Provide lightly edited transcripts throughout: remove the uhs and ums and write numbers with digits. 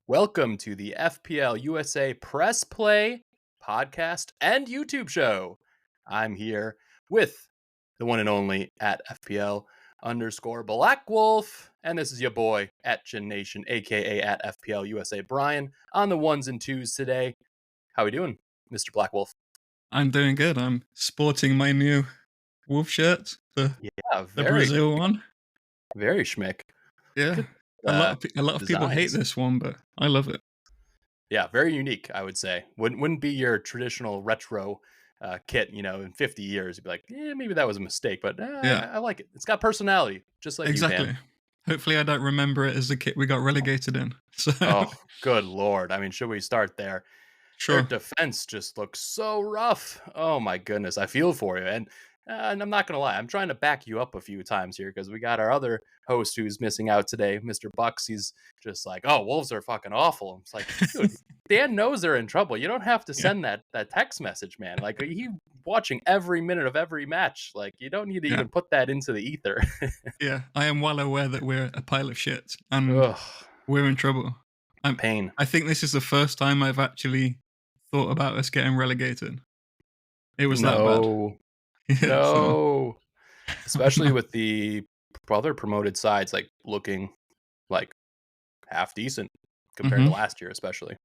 Welcome to the FPL USA Press Play podcast and YouTube show. I'm here with the one and only at FPL Black Wolf, and this is your boy at Gen Nation, aka at FPL USA Brian, on the ones and twos today. How we doing, Mr. Black Wolf? I'm doing good. I'm sporting my new Wolf shirt, the Brazil one. Very schmick. Yeah, Good, a lot of people hate this one, but I love it. Yeah, very unique, I would say. Wouldn't be your traditional retro kit, in 50 years. You'd be like, maybe that was a mistake, but Yeah. I like it. It's got personality, just like Exactly. you, man. Hopefully I don't remember it as the kit we got relegated in. So Oh, good Lord. I mean, should we start there? Their sure. defense just looks so rough. Oh, my goodness. I feel for you. And I'm not going to lie. I'm trying to back you up a few times here because we got our other host who's missing out today, Mr. Bucks. He's just like, oh, Wolves are fucking awful. It's like, dude, Dan knows they're in trouble. You don't have to send that text message, man. Like, he's watching every minute of every match. Like, you don't need to even put that into the ether. Yeah, I am well aware that we're a pile of shit and we're in trouble. Pain. I think this is the first time I've actually thought about us getting relegated. It was that bad. Yeah, no. Especially with the other promoted sides like looking like half decent compared to last year, especially.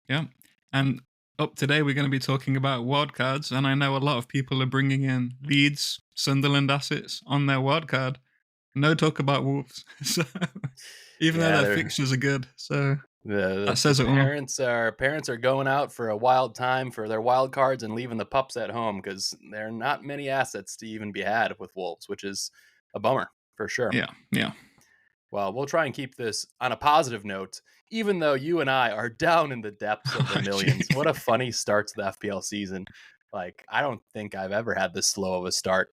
Yeah. And up today, we're going to be talking about wildcards. And I know a lot of people are bringing in Leeds, Sunderland assets on their wildcard. No talk about Wolves. So even though their fixtures are good. So that says it all. Parents are going out for a wild time for their wild cards and leaving the pups at home because there are not many assets to even be had with Wolves, which is a bummer for sure. Yeah. Well, we'll try and keep this on a positive note, even though you and I are down in the depths of the millions. What a funny start to the FPL season. Like, I don't think I've ever had this slow of a start,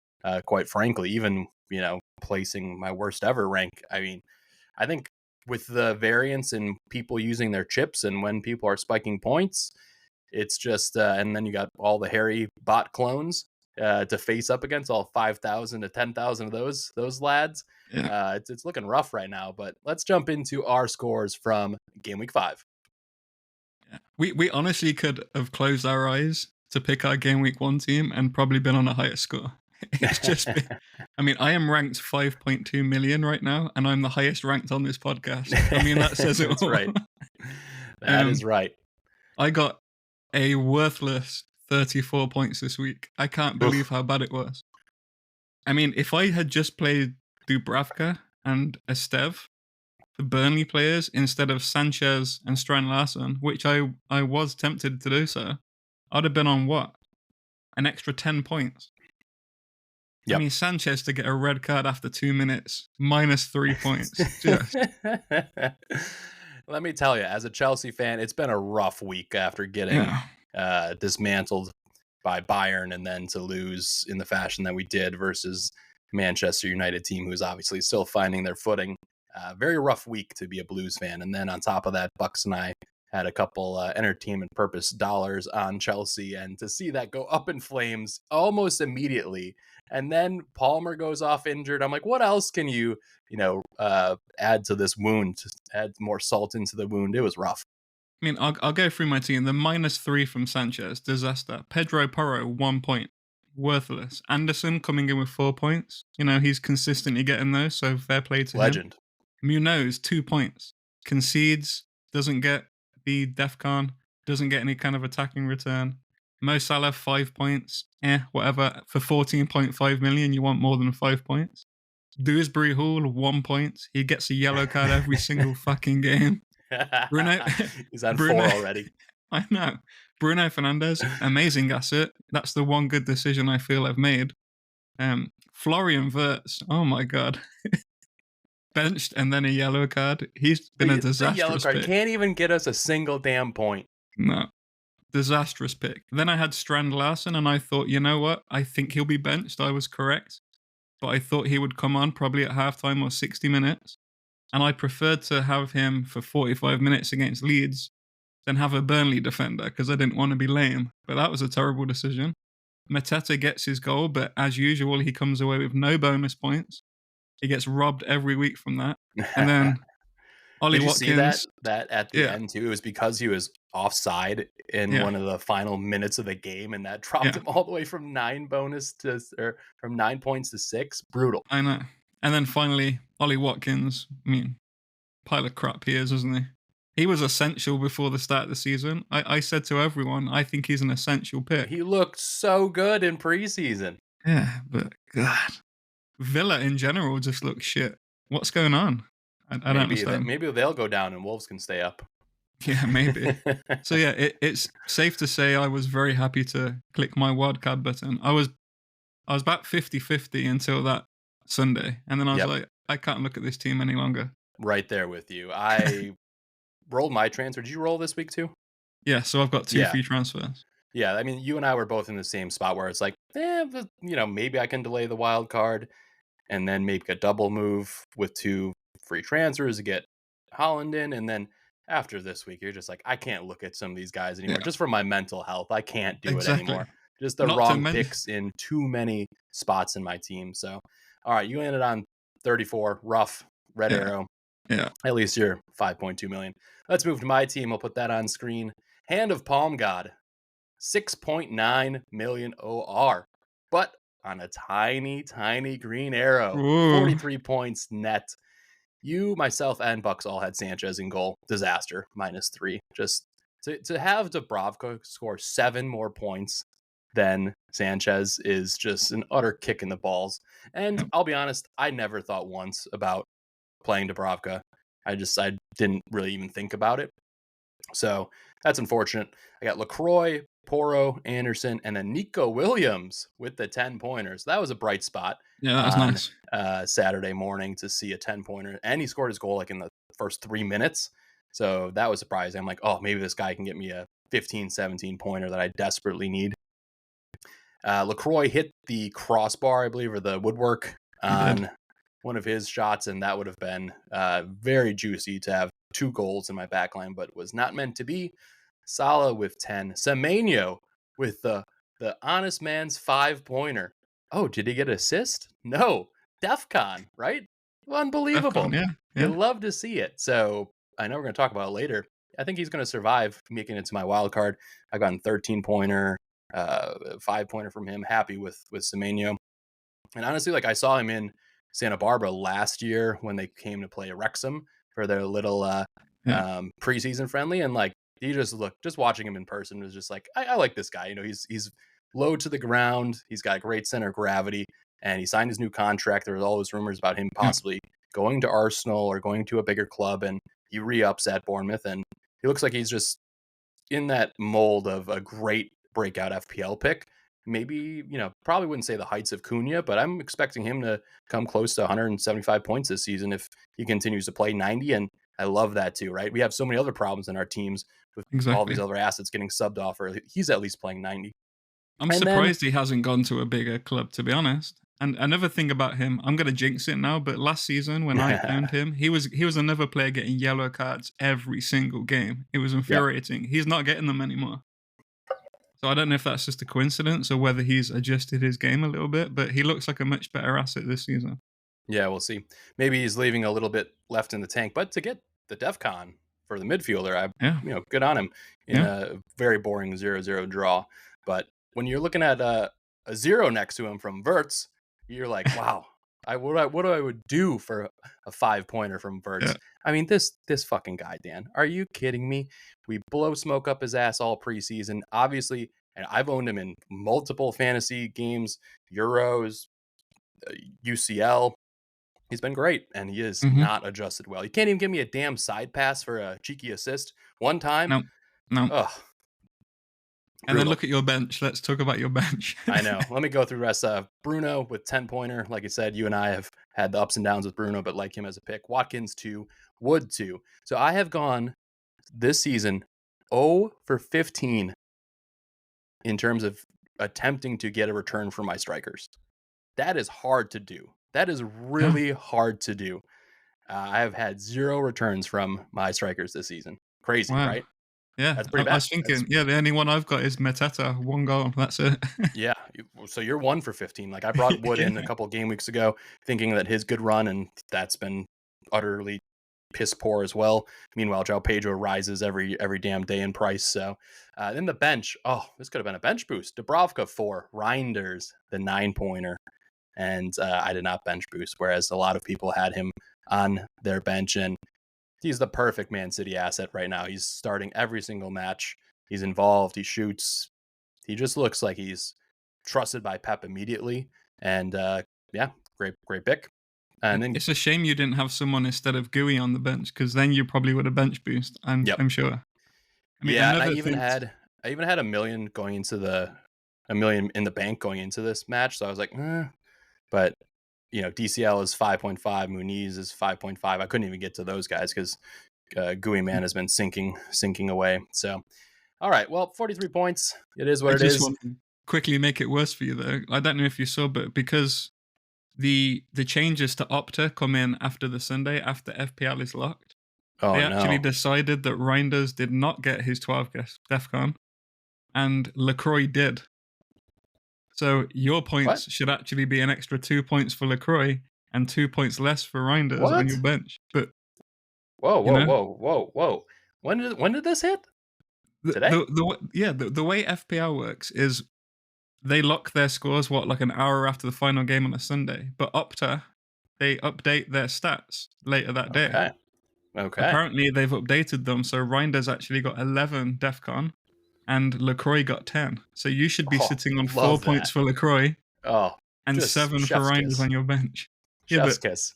quite frankly, even, placing my worst ever rank. I mean, I think with the variance in people using their chips and when people are spiking points, it's just, and then you got all the hairy bot clones to face up against, all 5,000 to 10,000 of those lads. Yeah. It's looking rough right now, but let's jump into our scores from game week 5. Yeah. We honestly could have closed our eyes to pick our game week 1 team and probably been on a higher score. It's just I mean, I am ranked 5.2 million right now, and I'm the highest ranked on this podcast. I mean, that says it all. Right. That is right. I got a worthless 34 points this week. I can't believe how bad it was. I mean, if I had just played Dubravka and Estev, the Burnley players, instead of Sanchez and Salah+Haaland, which I was tempted to do so, I'd have been on what? An extra 10 points. Yep. I mean, Sanchez to get a red card after 2 minutes, -3 points. Just. Let me tell you, as a Chelsea fan, it's been a rough week after getting dismantled by Bayern and then to lose in the fashion that we did versus Manchester United team, who's obviously still finding their footing. Very rough week to be a Blues fan. And then on top of that, Bucks and I had a couple entertainment purpose dollars on Chelsea, and to see that go up in flames almost immediately, and then Palmer goes off injured, I'm like, what else can you add to this wound, to add more salt into the wound? It was rough. I mean, I'll go through my team. The -3 from Sanchez, disaster. Pedro Porro, 1 point, worthless. Anderson coming in with 4 points. He's consistently getting those, so fair play to Legend. him. Munoz, 2 points. Concedes, doesn't get the DEFCON, doesn't get any kind of attacking return. Mo Salah, 5 points. Whatever. For 14.5 million, you want more than 5 points. Dewsbury Hall, 1 point. He gets a yellow card every single fucking game. Bruno, he's on 4 already. I know. Bruno Fernandes, amazing asset. That's the one good decision I feel I've made. Florian Wirtz, oh my god. Benched and then a yellow card. He's been a disastrous yellow card pick. Can't even get us a single damn point. No. Disastrous pick. Then I had Salah+Haaland, and I thought, you know what? I think he'll be benched. I was correct. But I thought he would come on probably at halftime or 60 minutes. And I preferred to have him for 45 minutes against Leeds than have a Burnley defender because I didn't want to be lame. But that was a terrible decision. Mateta gets his goal, but as usual, he comes away with no bonus points. He gets robbed every week from that. And then Ollie Did you see that Watkins. at the end too? It was because he was offside in one of the final minutes of the game, and that dropped him all the way from 9 points to 6. Brutal. I know. And then finally, Ollie Watkins. I mean, pile of crap he is, isn't he? He was essential before the start of the season. I said to everyone, I think he's an essential pick. He looked so good in preseason. Yeah, but God, Villa in general just looks shit. What's going on? I don't understand. Maybe they'll go down and Wolves can stay up. Yeah, maybe. So yeah, it's safe to say I was very happy to click my wildcard button. I was about 50-50 until that Sunday, and then I was like, I can't look at this team any longer. Right there with you. I rolled my transfer. Did you roll this week too? Yeah, so I've got 2 free transfers. Yeah, I mean, you and I were both in the same spot where it's like, maybe I can delay the wild card and then make a double move with 2 free transfers to get Haaland in. And then after this week, you're just like, I can't look at some of these guys anymore. Just for my mental health, I can't do it anymore. Just the wrong picks in too many spots in my team. So, all right, you ended on 34, rough, red arrow. Yeah. At least you're 5.2 million. Let's move to my team. I'll put that on screen. Hand of Palm God, 6.9 million OR, but on a tiny, tiny green arrow. Ooh. 43 points net. You, myself, and Bucks all had Sanchez in goal. Disaster, -3. Just to have Dubravka score 7 more points than Sanchez is just an utter kick in the balls. And I'll be honest, I never thought once about playing Dubravka. I didn't really even think about it. So that's unfortunate. I got LaCroix, Porro, Anderson, and then Nico Williams with the 10-pointers. That was a bright spot. Yeah, that was nice. Saturday morning to see a 10-pointer. And he scored his goal like in the first 3 minutes. So that was surprising. I'm like, oh, maybe this guy can get me a 15, 17-pointer that I desperately need. LaCroix hit the crossbar, I believe, or the woodwork on one of his shots, and that would have been very juicy to have 2 goals in my backline, but was not meant to be. Salah with 10. Semenyo with the honest man's 5-pointer. Oh, did he get an assist? No. DEFCON, right? Unbelievable. DEFCON, yeah. You love to see it. So I know we're going to talk about it later. I think he's going to survive making it to my wild card. I've gotten 13-pointer, 5-pointer from him. Happy with Semenyo. And honestly, like I saw him in Santa Barbara last year when they came to play Wrexham for their little preseason friendly, and like he just watching him in person was just like, I like this guy. He's low to the ground. He's got great center of gravity, and he signed his new contract. There was all those rumors about him possibly going to Arsenal or going to a bigger club, and he re-ups at Bournemouth, and he looks like he's just in that mold of a great breakout FPL pick. Maybe, probably wouldn't say the heights of Cunha, but I'm expecting him to come close to 175 points this season if he continues to play 90. And I love that too, right? We have so many other problems in our teams with all these other assets getting subbed off, or he's at least playing 90. I'm surprised he hasn't gone to a bigger club, to be honest. And another thing about him, I'm going to jinx it now, but last season when I owned him, he was another player getting yellow cards every single game. It was infuriating. Yep. He's not getting them anymore. So I don't know if that's just a coincidence or whether he's adjusted his game a little bit, but he looks like a much better asset this season. Yeah, we'll see. Maybe he's leaving a little bit left in the tank, but to get the DEFCON for the midfielder, good on him in a very boring 0-0 draw. But when you're looking at a 0 next to him from Wirtz, you're like, wow, what I would do for a 5-pointer from Wirtz. Yeah. I mean, this fucking guy, Dan, are you kidding me? We blow smoke up his ass all preseason, obviously, and I've owned him in multiple fantasy games, Euros, UCL. He's been great, and he is not adjusted well. You can't even give me a damn side pass for a cheeky assist one time. No. Ugh. And then look at your bench. Let's talk about your bench. I know. Let me go through the rest. Bruno with 10-pointer. Like I said, you and I have had the ups and downs with Bruno, but like him as a pick. Watkins 2, Wood 2. So I have gone this season 0 for 15 in terms of attempting to get a return for my strikers. That is hard to do. That is really hard to do. I have had 0 returns from my strikers this season. Crazy, right? Yeah, that's pretty bad. I was thinking, the only one I've got is Mateta, 1 goal. That's it. Yeah, so you're 1 for 15. Like I brought Wood in a couple game weeks ago, thinking that his good run, and that's been utterly piss poor as well. Meanwhile, João Pedro rises every damn day in price. So then the bench, this could have been a bench boost. Dubravka 4, Reinders the 9-pointer, and I did not bench boost, whereas a lot of people had him on their bench, and he's the perfect Man City asset right now. He's starting every single match. He's involved. He shoots. He just looks like he's trusted by Pep immediately. And great pick. And then it's a shame you didn't have someone instead of Gui on the bench, because then you probably would have bench boost. I'm sure. I mean, I even had $1 million in the bank going into this match. So I was like, but DCL is 5.5, Muniz is 5.5. I couldn't even get to those guys because Gui man has been sinking away. So, all right, well, 43 points. It is what it is. I just want to quickly make it worse for you, though. I don't know if you saw, but because the changes to Opta come in after the Sunday, after FPL is locked, they actually decided that Reinders did not get his 12 DEFCON, and LaCroix did. So your points should actually be an extra 2 points for LaCroix and 2 points less for Reinders on your bench. But whoa! When did this hit? Today? The way FPL works is they lock their scores like an hour after the final game on a Sunday. But Opta, they update their stats later that day. Okay. Apparently they've updated them, so Reinders actually got 11 DEFCON. And LaCroix got 10. So you should be sitting on 4 points for LaCroix and 7 for Reinders on your bench. Chef's kiss.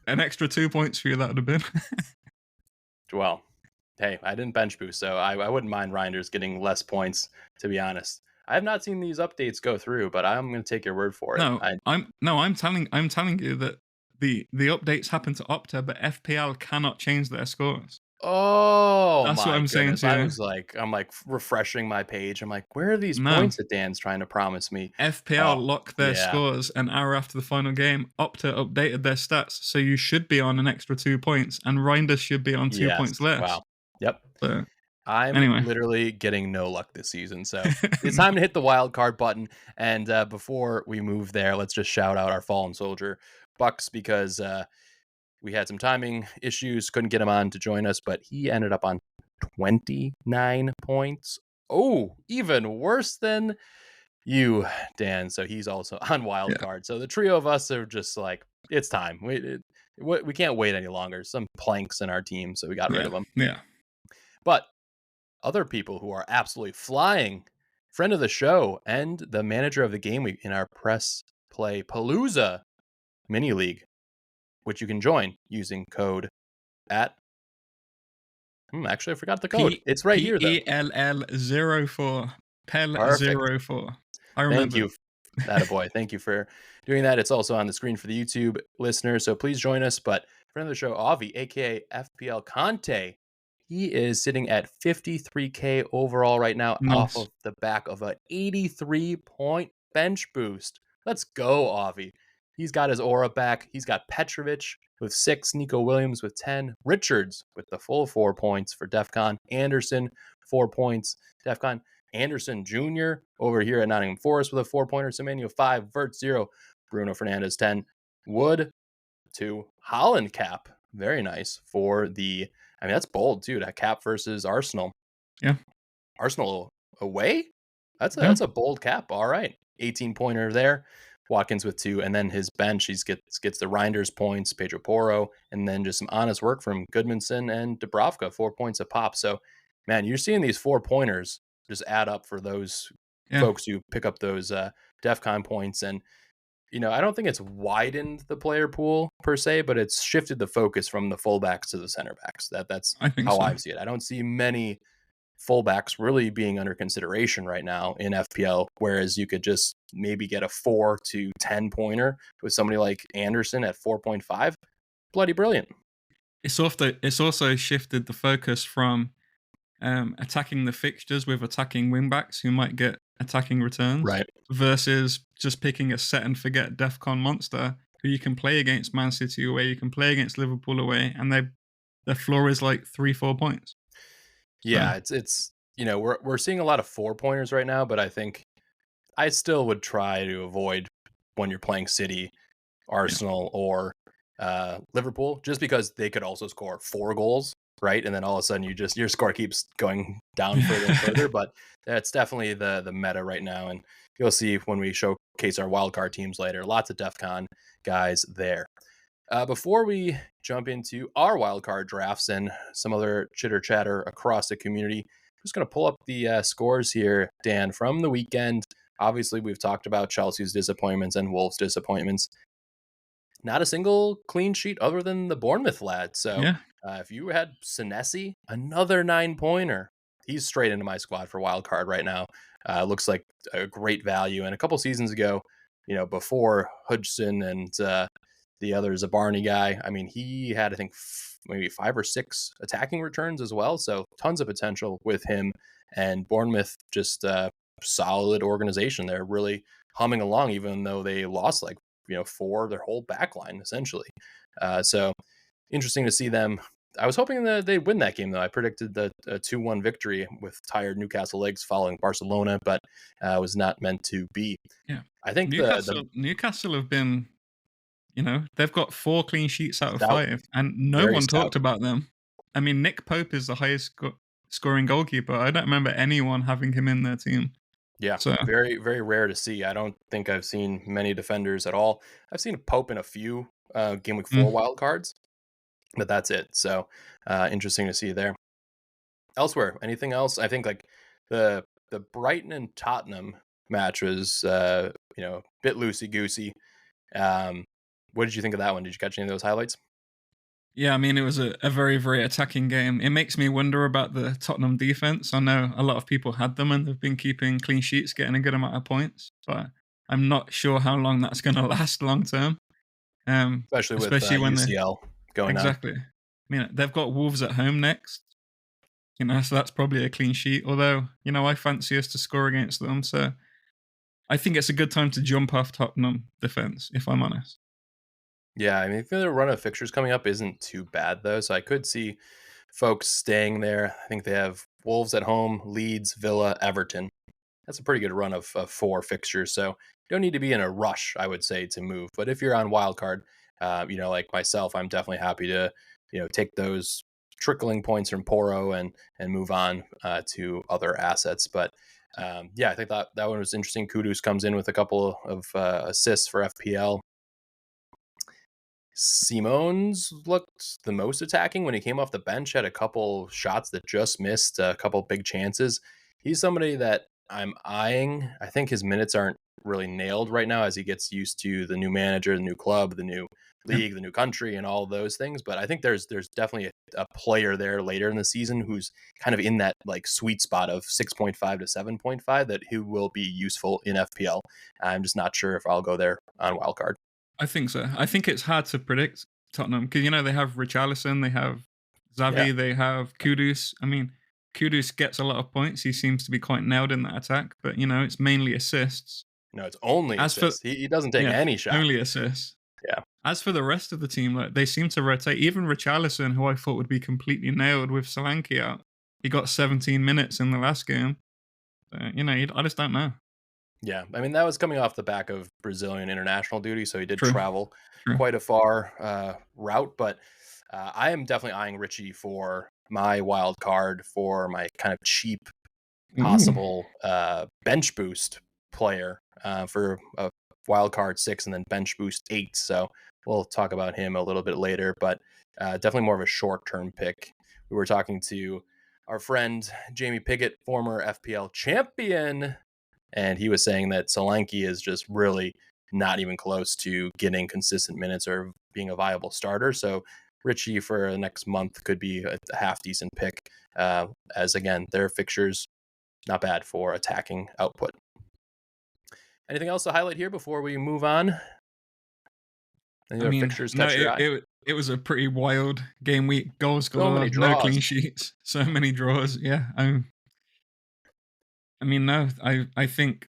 An extra 2 points for you, that would have been. Well, hey, I didn't bench boost, so I wouldn't mind Reinders getting less points, to be honest. I have not seen these updates go through, but I'm going to take your word for it. I'm telling you that the updates happen to Opta, but FPL cannot change their scores. Oh, that's what I'm saying to you. I'm refreshing my page. I'm like, where are these points that Dan's trying to promise me? FPL lock their scores an hour after the final game. Opta updated their stats, so you should be on an extra 2 points, and Reinders should be on 2 points less. Wow. Yep. So, I'm literally getting no luck this season, so it's time to hit the wild card button. And before we move there, let's just shout out our fallen soldier, Bucks, because we had some timing issues, couldn't get him on to join us, but he ended up on 29 points. Oh, even worse than you, Dan. So he's also on Wildcard. So the trio of us are just like, it's time. We can't wait any longer. Some planks in our team, so we got rid of them. Yeah. But other people who are absolutely flying, friend of the show and the manager of the game week in our Press Play Palooza mini league, which you can join using code at actually I forgot the code. It's right here though. PELL04. PEL04. I remember. Thank you. Attaboy. Thank you for doing that. It's also on the screen for the YouTube listeners, so please join us. But friend of the show, Avi, aka FPL Conte, he is sitting at 53K overall right now, off of the back of an 83-point bench boost. Let's go, Avi. He's got his aura back. He's got Petrovic with 6, Nico Williams with 10, Richards with the full 4 points for DEFCON, Anderson 4 points, DEFCON, Anderson Jr. over here at Nottingham Forest with a 4-pointer, Semenyo 5, Vert 0, Bruno Fernandes 10, Wood 2, Haaland cap, very nice for that's bold too, that cap versus Arsenal. Yeah. Arsenal away? That's a bold cap. All right. 18-pointer there. Watkins with 2, and then his bench, he gets the Reinders points, Pedro Porro, and then just some honest work from Goodmanson and Dubravka, 4 points a pop. So, man, you're seeing these 4-pointers just add up for those folks who pick up those DEFCON points. And, I don't think it's widened the player pool per se, but it's shifted the focus from the fullbacks to the center backs. That's how I see it. I don't see many fullbacks really being under consideration right now in FPL, whereas you could just maybe get a 4 to 10 pointer with somebody like Anderson at 4.5. Bloody brilliant. It's also shifted the focus from attacking the fixtures with attacking wingbacks who might get attacking returns, right, versus just picking a set and forget DEFCON monster who you can play against Man City away, you can play against Liverpool away, and their floor is like 3-4 points. Yeah, it's we're seeing a lot of 4-pointers right now, but I think I still would try to avoid when you're playing City, Arsenal, or Liverpool, just because they could also score 4 goals, right? And then all of a sudden your score keeps going down further and further. But that's definitely the meta right now, and you'll see when we showcase our wildcard teams later. Lots of DEFCON guys there. Before we jump into our wildcard drafts and some other chitter chatter across the community, I'm just going to pull up the scores here, Dan, from the weekend. Obviously, we've talked about Chelsea's disappointments and Wolves' disappointments. Not a single clean sheet other than the Bournemouth lad. So Yeah. if you had Senesi, another 9-pointer, he's straight into my squad for wildcard right now. Looks like a great value. And a couple seasons ago, before Hudson and the other Zabarni guy, I mean, he had, I think, maybe 5 or 6 attacking returns as well. So tons of potential with him. And Bournemouth, just solid organization. They're really humming along, even though they lost like, 4 their whole back line, essentially. So interesting to see them. I was hoping that they'd win that game, though. I predicted a 2-1 victory with tired Newcastle legs following Barcelona, but was not meant to be. Yeah. I think Newcastle have been, they've got 4 clean sheets out of 5, and no one talked about them. I mean, Nick Pope is the highest scoring goalkeeper. I don't remember anyone having him in their team. Yeah, so very, very rare to see. I don't think I've seen many defenders at all. I've seen Pope in a few Game Week 4 wild cards, but that's it. So interesting to see there. Elsewhere, anything else? I think like the Brighton and Tottenham match was a bit loosey-goosey. What did you think of that one? Did you catch any of those highlights? Yeah, I mean, it was a very, very attacking game. It makes me wonder about the Tottenham defense. I know a lot of people had them and they've been keeping clean sheets, getting a good amount of points, but I'm not sure how long that's going to last long term. Especially when UCL going exactly. on. I mean, they've got Wolves at home next, so that's probably a clean sheet. Although, I fancy us to score against them, so I think it's a good time to jump off Tottenham defense, if I'm honest. Yeah, I mean, the run of fixtures coming up isn't too bad, though, so I could see folks staying there. I think they have Wolves at home, Leeds, Villa, Everton. That's a pretty good run of 4 fixtures, so you don't need to be in a rush, I would say, to move. But if you're on wildcard, like myself, I'm definitely happy to, take those trickling points from Poro and move on to other assets. But I think that one was interesting. Kudus comes in with a couple of assists for FPL. Simone's looked the most attacking when he came off the bench, had a couple shots that just missed, a couple big chances. He's somebody that I'm eyeing. I think his minutes aren't really nailed right now as he gets used to the new manager, the new club, the new league, the new country, and all those things. But I think there's definitely a player there later in the season who's kind of in that like sweet spot of 6.5 to 7.5 that he will be useful in FPL. I'm just not sure if I'll go there on wildcard. I think so. I think it's hard to predict Tottenham because, they have Richarlison, they have Xavi, they have Kudus. I mean, Kudus gets a lot of points. He seems to be quite nailed in that attack, but, it's mainly assists. No, it's only assists. He doesn't take any shot. Only assists. Yeah. As for the rest of the team, they seem to rotate. Even Richarlison, who I thought would be completely nailed with Solanke out, he got 17 minutes in the last game. I just don't know. Yeah, I mean, that was coming off the back of Brazilian international duty, so he did travel quite a far route. But I am definitely eyeing Richie for my wild card for my kind of cheap possible bench boost player for a wild card 6 and then bench boost 8. So we'll talk about him a little bit later, but definitely more of a short-term pick. We were talking to our friend Jamie Piggott, former FPL champion, and he was saying that Solanke is just really not even close to getting consistent minutes or being a viable starter. So Richie for the next month could be a half decent pick, as again, their fixtures not bad for attacking output. Anything else to highlight here before we move on? Fixtures catch your eye? It was a pretty wild game week. Goals galore, no clean sheets, so many draws. Yeah, I think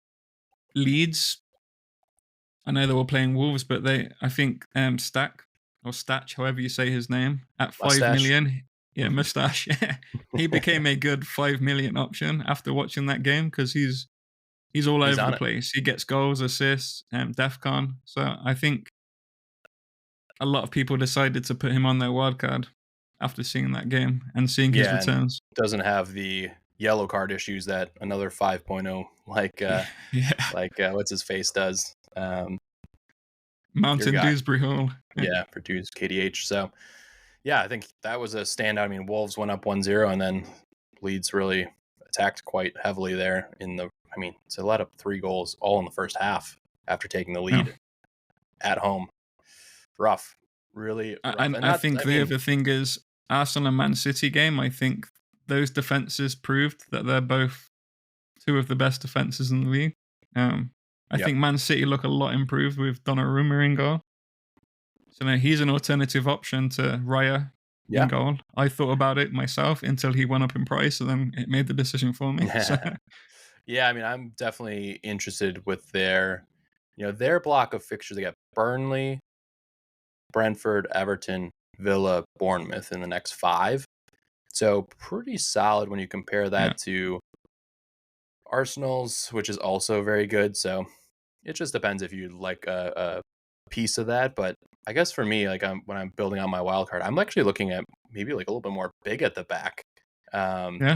Leeds, I know they were playing Wolves, but I think Stach, however you say his name, at 5 million. Yeah, Mustache. He became a good 5 million option after watching that game because he's all over the place. He gets goals, assists, DEFCON. So I think a lot of people decided to put him on their wildcard after seeing that game and seeing his Yeah, and returns. doesn't have the yellow card issues that another 5.0 Yeah. what's his face does. Your Mountain guy. Dewsbury Hall. Yeah, for Dew's KDH. So yeah, I think that was a standout. I mean, Wolves went up 1-0 and then Leeds really attacked quite heavily there to let up 3 goals all in the first half after taking the lead at home. Rough. Really rough. And I think the other thing is Arsenal and Man City game, I think those defenses proved that they're both 2 of the best defenses in the league. I think Man City look a lot improved with Donnarumma in goal. So now he's an alternative option to Raya in goal. I thought about it myself until he went up in price, and then it made the decision for me. Yeah, I mean, I'm definitely interested with their block of fixtures. They got Burnley, Brentford, Everton, Villa, Bournemouth in the next 5. So pretty solid when you compare that to Arsenal's, which is also very good. So it just depends if you like a piece of that. But I guess for me, like when I'm building on my wild card, I'm actually looking at maybe like a little bit more big at the back,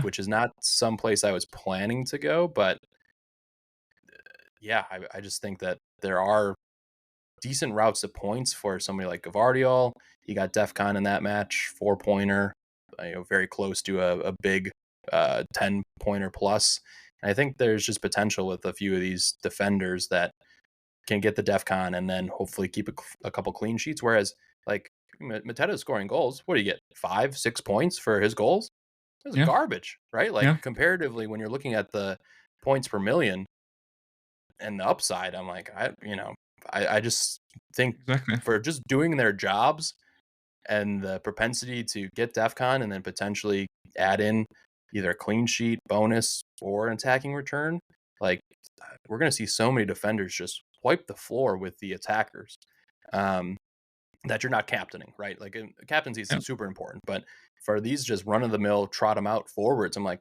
which is not some place I was planning to go. But yeah, I just think that there are decent routes to points for somebody like Gavardiol. He got DEFCON in that match, 4-pointer, very close to a big 10-pointer plus. And I think there's just potential with a few of these defenders that can get the DEFCON and then hopefully keep a couple clean sheets. Whereas like Mateta's scoring goals, what do you get? 5-6 points for his goals? That's garbage, right? Like comparatively, when you're looking at the points per million and the upside, I'm like, I just think for just doing their jobs and the propensity to get DEFCON and then potentially add in either a clean sheet bonus or an attacking return, like we're going to see so many defenders just wipe the floor with the attackers that you're not captaining, right? Like captaincy is super important, but for these just run-of-the-mill, trot them out forwards, I'm like,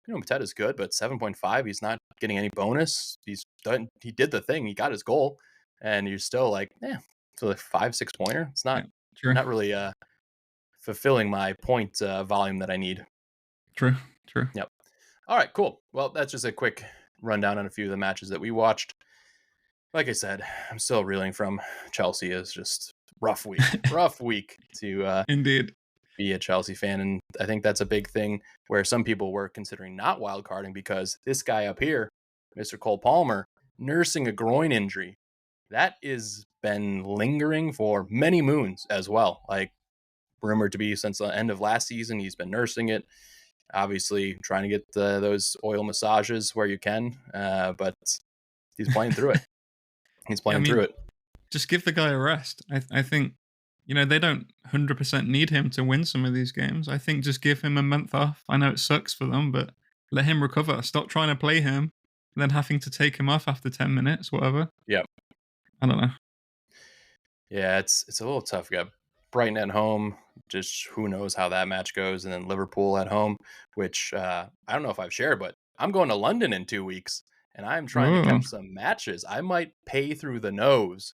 Mateta's good, but 7.5, he's not getting any bonus. He did the thing. He got his goal. And you're still like, so like 5-6 pointer. It's not really fulfilling my point volume that I need. True. Yep. All right, cool. Well, that's just a quick rundown on a few of the matches that we watched. Like I said, I'm still reeling from Chelsea. Is just rough week to indeed be a Chelsea fan. And I think that's a big thing where some people were considering not wildcarding because this guy up here, Mr. Cole Palmer, nursing a groin injury. That is been lingering for many moons as well. Like rumored to be since the end of last season. He's been nursing it. Obviously trying to get those oil massages where you can. But he's playing through it. He's playing through it. Just give the guy a rest. I think, they don't 100% need him to win some of these games. I think just give him a month off. I know it sucks for them, but let him recover. Stop trying to play him and then having to take him off after 10 minutes, whatever. Yep. I don't know. Yeah, it's a little tough. We got Brighton at home. Just who knows how that match goes. And then Liverpool at home, which I don't know if I've shared, but I'm going to London in 2 weeks. And I'm trying to catch some matches. I might pay through the nose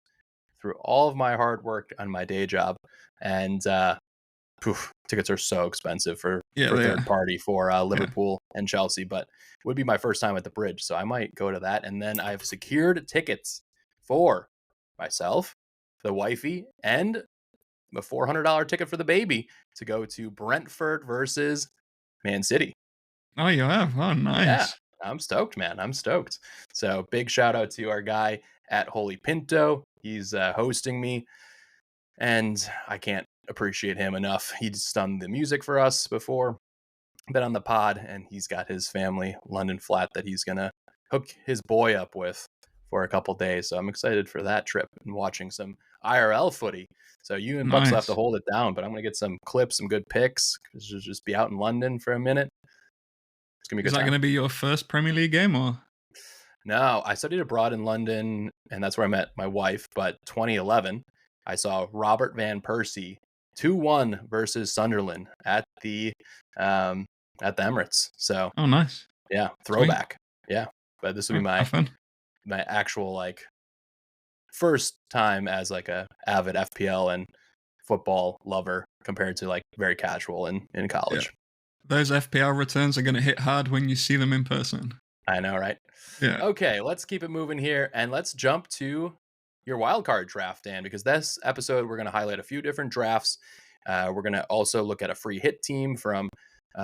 through all of my hard work on my day job. And tickets are so expensive for third party for Liverpool and Chelsea. But it would be my first time at the Bridge. So I might go to that. And then I've secured tickets for myself, the wifey, and the $400 ticket for the baby to go to Brentford versus Man City. Oh, you have? Oh, nice. Yeah. I'm stoked, man. I'm stoked. So big shout out to our guy at Holy Pinto. He's hosting me, and I can't appreciate him enough. He's done the music for us before, been on the pod, and he's got his family London flat that he's going to hook his boy up with for a couple days. So I'm excited for that trip and watching some IRL footy. So you and Bucks will have to hold it down, but I'm going to get some clips, some good picks, because you'll just be out in London for a minute. It's gonna be good. Is that going to be your first Premier League game, or? No, I studied abroad in London, and that's where I met my wife. But 2011, I saw Robert Van Persie 2-1 versus Sunderland at the Emirates. So nice. Yeah, throwback. Sweet. Yeah, but this will be my actual first time as like a avid FPL and football lover compared to like very casual in college. Those FPL returns are going to hit hard when you see them in person. I know, right? Yeah. Okay, let's keep it moving here and let's jump to your wildcard draft, Dan, because this episode we're going to highlight a few different drafts. We're going to also look at a free hit team from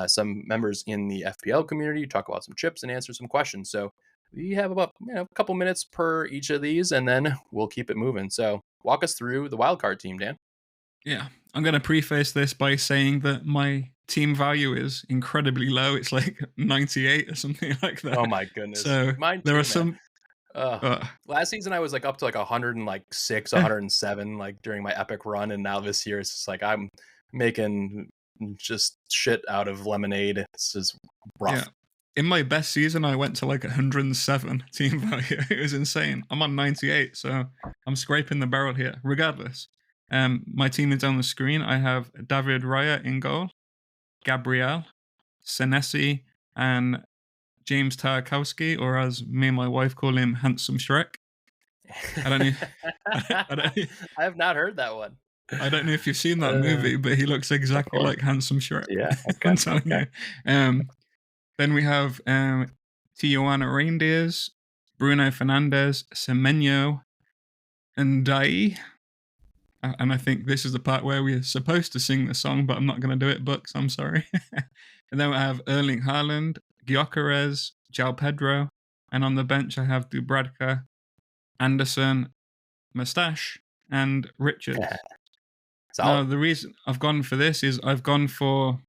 some members in the FPL community, talk about some chips and answer some questions. So we have about a couple minutes per each of these, and then we'll keep it moving. So walk us through the wildcard team, Dan. Yeah, I'm going to preface this by saying that my team value is incredibly low. It's like 98 or something like that. Oh my goodness. So mine there too, are some. Last season I was like up to like 106, 107 like during my epic run, and now this year it's just like I'm making just shit out of lemonade. It's just rough. Yeah. In my best season, I went to like 107 team value. It was insane. I'm on 98, so I'm scraping the barrel here. Regardless, my team is on the screen. I have David Raya in goal, Gabriel, Senesi, and James Tarkowski, or as me and my wife call him, Handsome Shrek. I don't know. I have not heard that one. I don't know if you've seen that movie, but he looks exactly like Handsome Shrek. Yeah, I'm telling you. Then we have Tijuana Reindeers, Bruno Fernandes, Semenyo, and Ndiaye. And I think this is the part where we're supposed to sing the song, but I'm not going to do it, Bucks. I'm sorry. And then we have Erling Haaland, Gyökeres, João Pedro, and on the bench I have Dubravka, Anderson, Mustache, and Richards. Now, the reason I've gone for this is I've gone for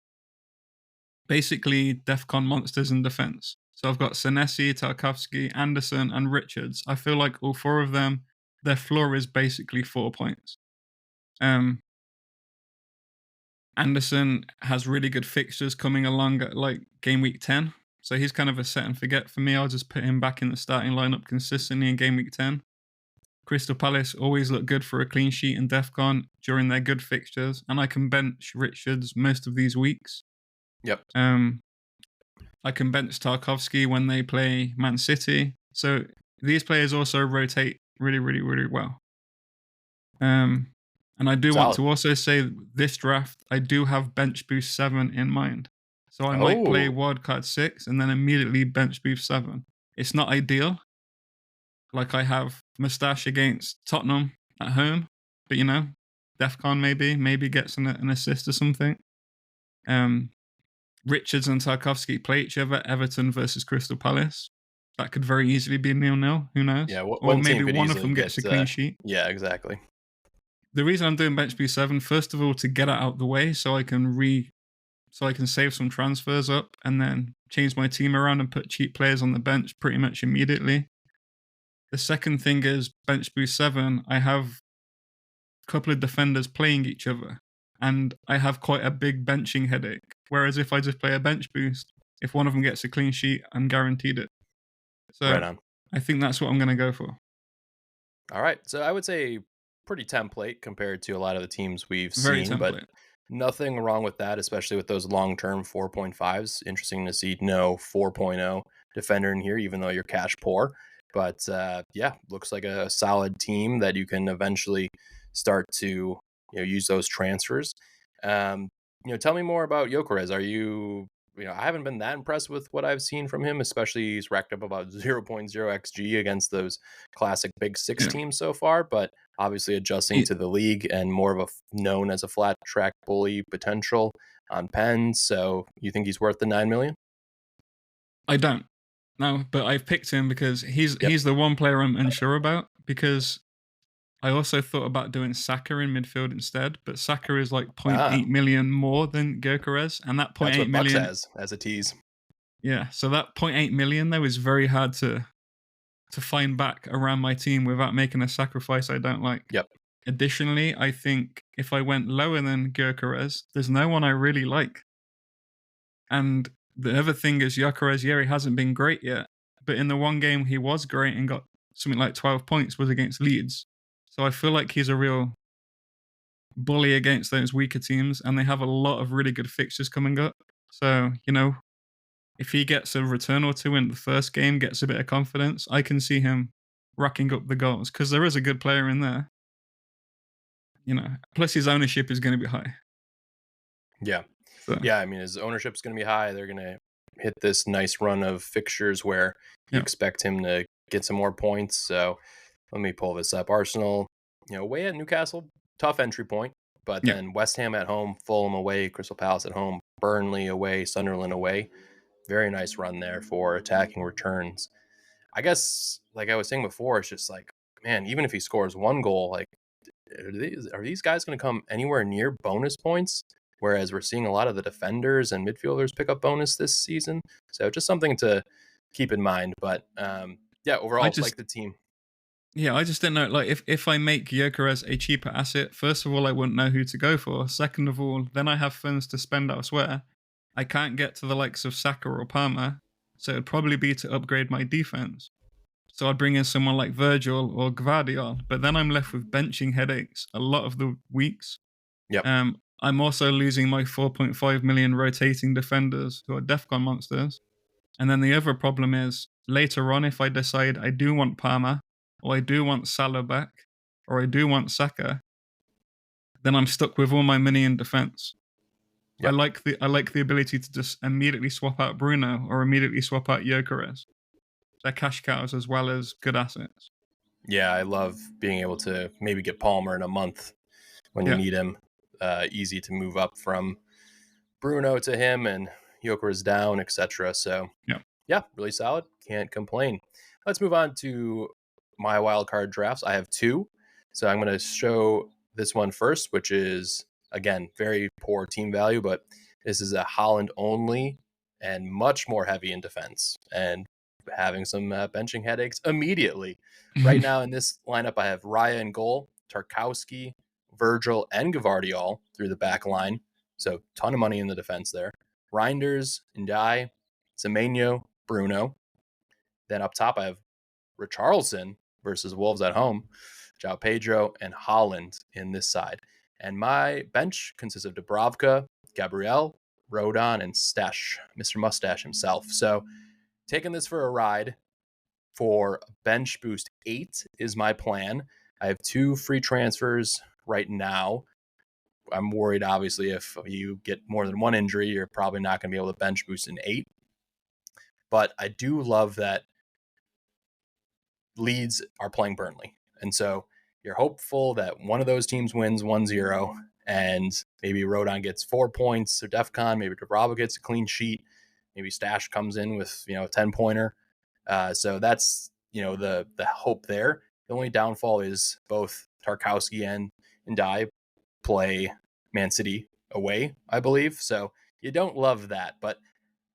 basically DEFCON monsters in defense. So I've got Senesi, Tarkowski, Anderson, and Richards. I feel like all four of them, their floor is basically 4 points. Anderson has really good fixtures coming along at like game week 10. So he's kind of a set and forget for me. I'll just put him back in the starting lineup consistently in game week 10. Crystal Palace always look good for a clean sheet in DEFCON during their good fixtures. And I can bench Richards most of these weeks. Yep. I can bench Tarkowski when they play Man City. So these players also rotate really, really, really well. And I do want to also say this draft, I do have bench boost 7 in mind. So I might play Wildcard 6 and then immediately bench boost 7. It's not ideal. Like I have Mustache against Tottenham at home. But DEFCON maybe gets an assist or something. Richards and Tarkowski play each other, Everton versus Crystal Palace. That could very easily be 0-0. Who knows? Yeah, or maybe one of them gets a clean sheet. Yeah, exactly. The reason I'm doing bench boost 7, first of all, to get it out the way, so I can save some transfers up and then change my team around and put cheap players on the bench pretty much immediately. The second thing is bench boost 7. I have a couple of defenders playing each other, and I have quite a big benching headache. Whereas if I just play a bench boost, if one of them gets a clean sheet, I'm guaranteed it. So right on. I think that's what I'm going to go for. All right. So I would say pretty template compared to a lot of the teams we've seen, but nothing wrong with that, especially with those long-term 4.5s. Interesting to see no 4.0 defender in here, even though you're cash poor. But yeah, looks like a solid team that you can eventually start to use those transfers. Tell me more about Gyökeres. Are you I haven't been that impressed with what I've seen from him, especially he's racked up about 0.0 XG against those classic Big Six teams so far, but obviously adjusting to the league and more of a known as a flat track bully potential on pens. So you think he's worth the 9 million? I don't. No, but I've picked him because he's the one player I'm unsure about, because I also thought about doing Saka in midfield instead, but Saka is like 0.8 million more than Gyökeres, and that 0.8 million Bucks as a tease. Yeah, so that 0.8 million though is very hard to find back around my team without making a sacrifice I don't like. Yep. Additionally, I think if I went lower than Gyökeres, there's no one I really like. And the other thing is Gyökeres, he hasn't been great yet, but in the one game he was great and got something like 12 points was against Leeds. So I feel like he's a real bully against those weaker teams, and they have a lot of really good fixtures coming up. So, if he gets a return or two in the first game, gets a bit of confidence, I can see him racking up the goals, because there is a good player in there. plus his ownership is going to be high. Yeah. So, Yeah, I mean, his ownership's going to be high. They're going to hit this nice run of fixtures where you expect him to get some more points. So let me pull this up. Arsenal, away at Newcastle, tough entry point. But then West Ham at home, Fulham away, Crystal Palace at home, Burnley away, Sunderland away. Very nice run there for attacking returns. I guess, like I was saying before, it's just like, man, even if he scores one goal, like, are these guys going to come anywhere near bonus points? Whereas we're seeing a lot of the defenders and midfielders pick up bonus this season. So just something to keep in mind. But overall, like the team. Yeah, I just didn't know. Like, if I make Gyökeres a cheaper asset, first of all, I wouldn't know who to go for. Second of all, then I have funds to spend elsewhere. I can't get to the likes of Saka or Palmer, so it'd probably be to upgrade my defense. So I'd bring in someone like Virgil or Gvardiol, but then I'm left with benching headaches a lot of the weeks. Yep. I'm also losing my 4.5 million rotating defenders who are DEFCON monsters. And then the other problem is, later on, if I decide I do want Palmer, or I do want Salah back, or I do want Saka, then I'm stuck with all my money in defense. Yep. I like the ability to just immediately swap out Bruno or immediately swap out Gyökeres. They're cash cows as well as good assets. Yeah, I love being able to maybe get Palmer in a month when you need him. Easy to move up from Bruno to him and Gyökeres down, etc. So yeah, really solid. Can't complain. Let's move on to my wildcard drafts. I have two. So I'm going to show this one first, which is, again, very poor team value, but this is a Haaland only and much more heavy in defense and having some benching headaches immediately. Right now in this lineup, I have Raya in goal, Tarkowski, Virgil, and Gvardiol through the back line. So ton of money in the defense there. Reinders, Ndiaye, Semenyo, Bruno. Then up top, I have Richarlison versus Wolves at home, João Pedro, and Haaland in this side. And my bench consists of Dubravka, Gabriel, Rodon, and Stesh, Mr. Mustache himself. So taking this for a ride for bench boost 8 is my plan. I have 2 free transfers right now. I'm worried, obviously, if you get more than one injury, you're probably not going to be able to bench boost in 8. But I do love that Leeds are playing Burnley. And so you're hopeful that one of those teams wins 1-0 and maybe Rodon gets 4 points or DEFCON, maybe Dubravka gets a clean sheet, maybe Stash comes in with, a 10-pointer. So that's, the hope there. The only downfall is both Tarkowski and Ndiaye play Man City away, I believe. So you don't love that, but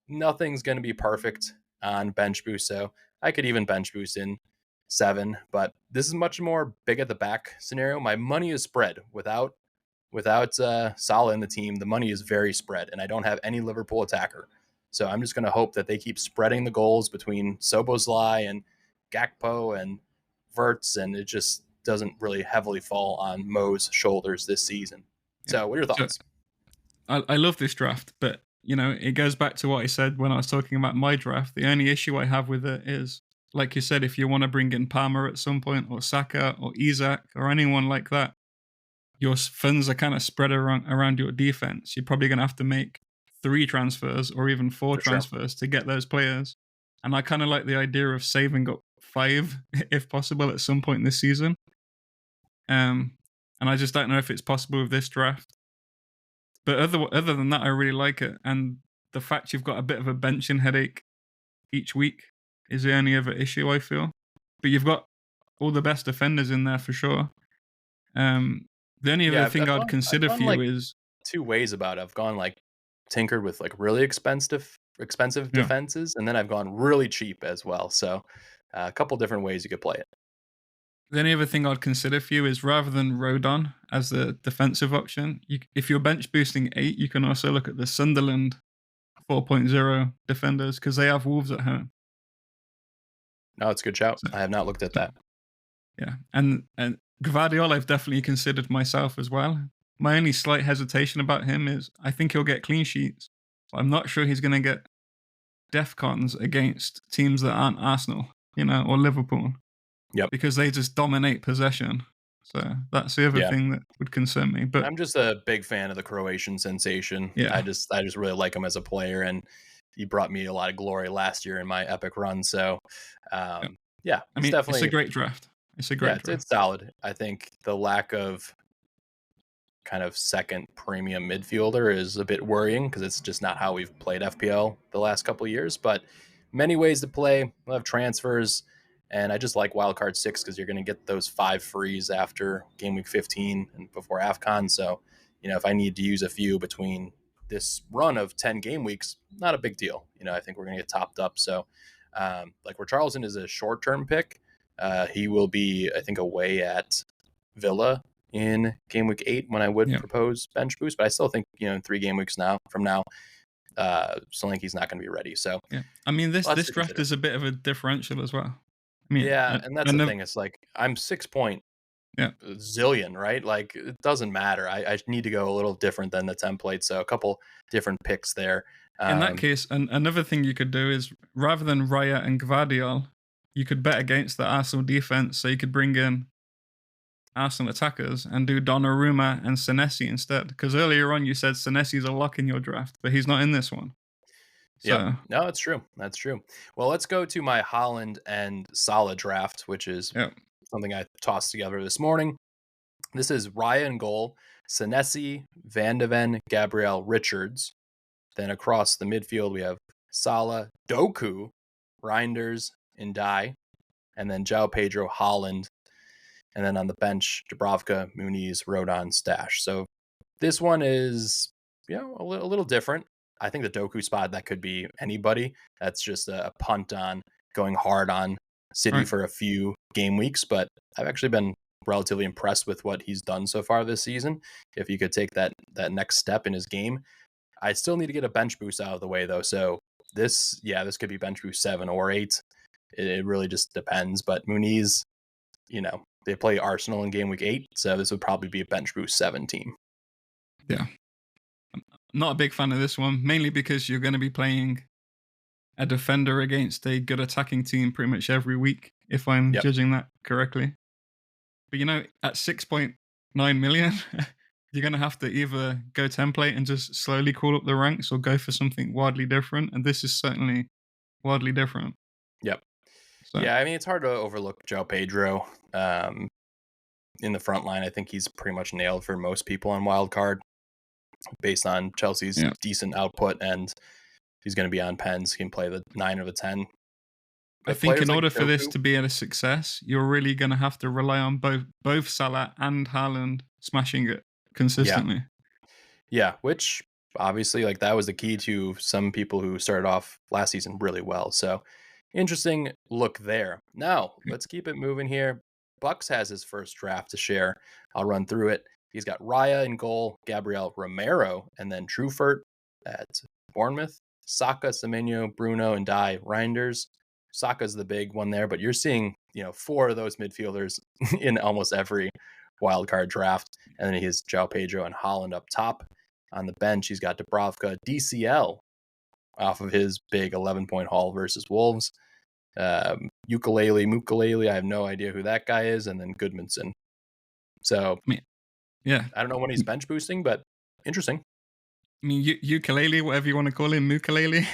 nothing's going to be perfect on bench boost. So I could even bench boost in 7, but this is much more big at the back scenario. My money is spread without Salah in the team. The money is very spread, and I don't have any Liverpool attacker. So I'm just going to hope that they keep spreading the goals between Szoboszlai and Gakpo and Verts, and it just doesn't really heavily fall on Mo's shoulders this season. So what are your thoughts? So, I love this draft, but it goes back to what I said when I was talking about my draft. The only issue I have with it is, like you said, if you want to bring in Palmer at some point, or Saka, or Isak, or anyone like that, your funds are kind of spread around your defense. You're probably going to have to make 3 transfers or even 4 transfers to get those players. And I kind of like the idea of saving up 5, if possible, at some point this season. And I just don't know if it's possible with this draft. But other than that, I really like it. And the fact you've got a bit of a benching headache each week is the only other issue, I feel. But you've got all the best defenders in there for sure. The only other thing I'd consider for you is 2 ways about it. I've gone tinkered with really expensive defenses, and then I've gone really cheap as well. So a couple different ways you could play it. The only other thing I'd consider for you is, rather than Rodon as the defensive option, if you're bench boosting 8, you can also look at the Sunderland 4.0 defenders, because they have Wolves at home. No, it's a good shout. I have not looked at that. Yeah, and Gvardiol I've definitely considered myself as well. My only slight hesitation about him is I think he'll get clean sheets, but I'm not sure he's going to get DEFCONs against teams that aren't Arsenal, or Liverpool. Yep. Because they just dominate possession. So that's the other Yeah. thing that would concern me. But I'm just a big fan of the Croatian sensation. I yeah, just really like him as a player, and he brought me a lot of glory last year in my epic run. So, yeah. yeah, I he's mean, it's a definitely great draft. It's a yeah, great it's draft. solid. I think the lack of kind of second premium midfielder is a bit worrying because it's just not how we've played FPL the last couple of years. But many ways to play. We'll have transfers, and I just like Wildcard 6 because you're going to get those 5 frees after game week 15 and before AFCON. So, if I need to use a few between this run of 10 game weeks, not a big deal. I think we're going to get topped up. So, like where Charleston is a short term pick, he will be, I think, away at Villa in game week 8 when I would Yeah, propose bench boost, but I still think in 3 game weeks from now, Solanke's not going to be ready. So yeah. I mean, this lots this to draft consider. is a bit of a differential as well. I mean, Yeah, and that's I the never, thing. It's like I'm 6 point yeah. zillion, right? Like it doesn't matter. I need to go a little different than the template. So a couple different picks there. In that Um, case, another thing you could do is rather than Raya and Gvardiol, you could bet against the Arsenal defense. So you could bring in Arsenal attackers and do Donnarumma and Senesi instead. Because earlier on you said Senesi's a lock in your draft, but he's not in this one. Yep. So No, that's true. That's true. Well, let's go to my Haaland and Salah draft, which is yeah, something I tossed together this morning. This is Raya in goal, Senesi, Van de Ven, Gabriel, Richards. Then across the midfield, we have Salah, Doku, Reinders, Ndiaye, and then João Pedro, Holland. And then on the bench, Dubravka, Muniz, Rodon, Stash. So this one is, a little different. I think the Doku spot, that could be anybody. That's just a punt on going hard on City right. for a few game weeks. But I've actually been relatively impressed with what he's done so far this season. If you could take that next step in his game, I still need to get a bench boost out of the way though. So this could be bench boost 7 or 8. It really just depends. But Muniz, they play Arsenal in game week 8, so this would probably be a bench boost 7 team. Yeah. I'm not a big fan of this one, mainly because you're going to be playing a defender against a good attacking team pretty much every week, if I'm judging that correctly. But at 6.9 million, you're going to have to either go template and just slowly crawl up the ranks or go for something wildly different. And this is certainly wildly different. Yep. So, Yeah, I mean, it's hard to overlook João Pedro in the front line. I think he's pretty much nailed for most people on Wildcard based on Chelsea's decent output, and he's going to be on pens. He can play the 9 or the 10. I think in order for this to be a success, you're really going to have to rely on both Salah and Haaland smashing it consistently. Yeah, which obviously that was the key to some people who started off last season really well. So interesting look there. Now, let's keep it moving here. Bucks has his first draft to share. I'll run through it. He's got Raya in goal, Gabriel Romero, and then Truffert at Bournemouth, Saka, Semenyo, Bruno, and Ndiaye, Reinders. Saka's the big one there, but you're seeing 4 of those midfielders in almost every wildcard draft. And then he has João Pedro and Haaland up top. On the bench, he's got Dubravka, DCL off of his big 11-point haul versus Wolves. Mukulele, I have no idea who that guy is, and then Goodmanson. So, yeah, I don't know when he's bench boosting, but interesting. I mean, ukulele, whatever you want to call him, Mukulele.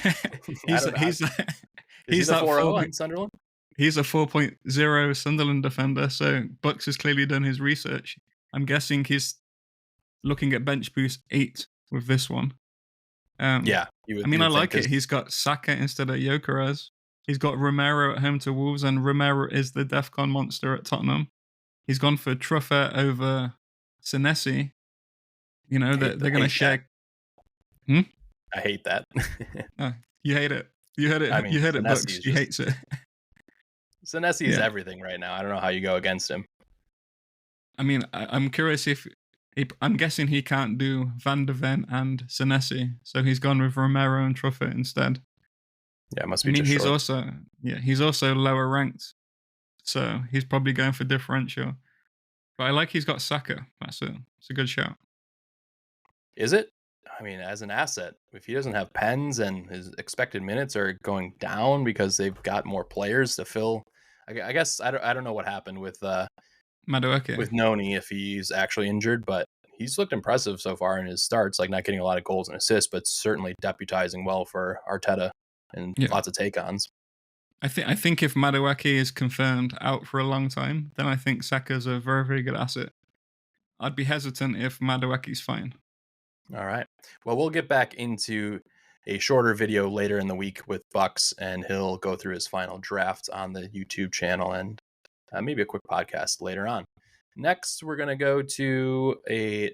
He's a 4.0 on Sunderland. He's a 4.0 Sunderland defender. So Bucks has clearly done his research. I'm guessing he's looking at bench boost 8 with this one. Yeah, I like it. He's got Saka instead of Gyökeres. He's got Romero at home to Wolves, and Romero is the DEFCON monster at Tottenham. He's gone for Truffert over Senesi. They're going to share. I hate that. Oh, you hate it. You heard it. I mean, you heard it, Bucks. He hates it. Senesi is everything right now. I don't know how you go against him. I mean, I'm curious if I'm guessing he can't do Van de Ven and Senesi, so he's gone with Romero and Truffert instead. Yeah, it must be. He's also lower ranked, so he's probably going for differential. But I like he's got Saka. It's a good shout. Is it? I mean, as an asset, if he doesn't have pens and his expected minutes are going down because they've got more players to fill, I guess I don't know what happened with Madueke. with Noni if he's actually injured, but he's looked impressive so far in his starts, like not getting a lot of goals and assists, but certainly deputizing well for Arteta and lots of take-ons. I think if Madueke is confirmed out for a long time, then I think Saka's a very, very good asset. I'd be hesitant if Madueke's fine. All right. Well, we'll get back into a shorter video later in the week with Bucks, and he'll go through his final draft on the YouTube channel and maybe a quick podcast later on. Next, we're going to go to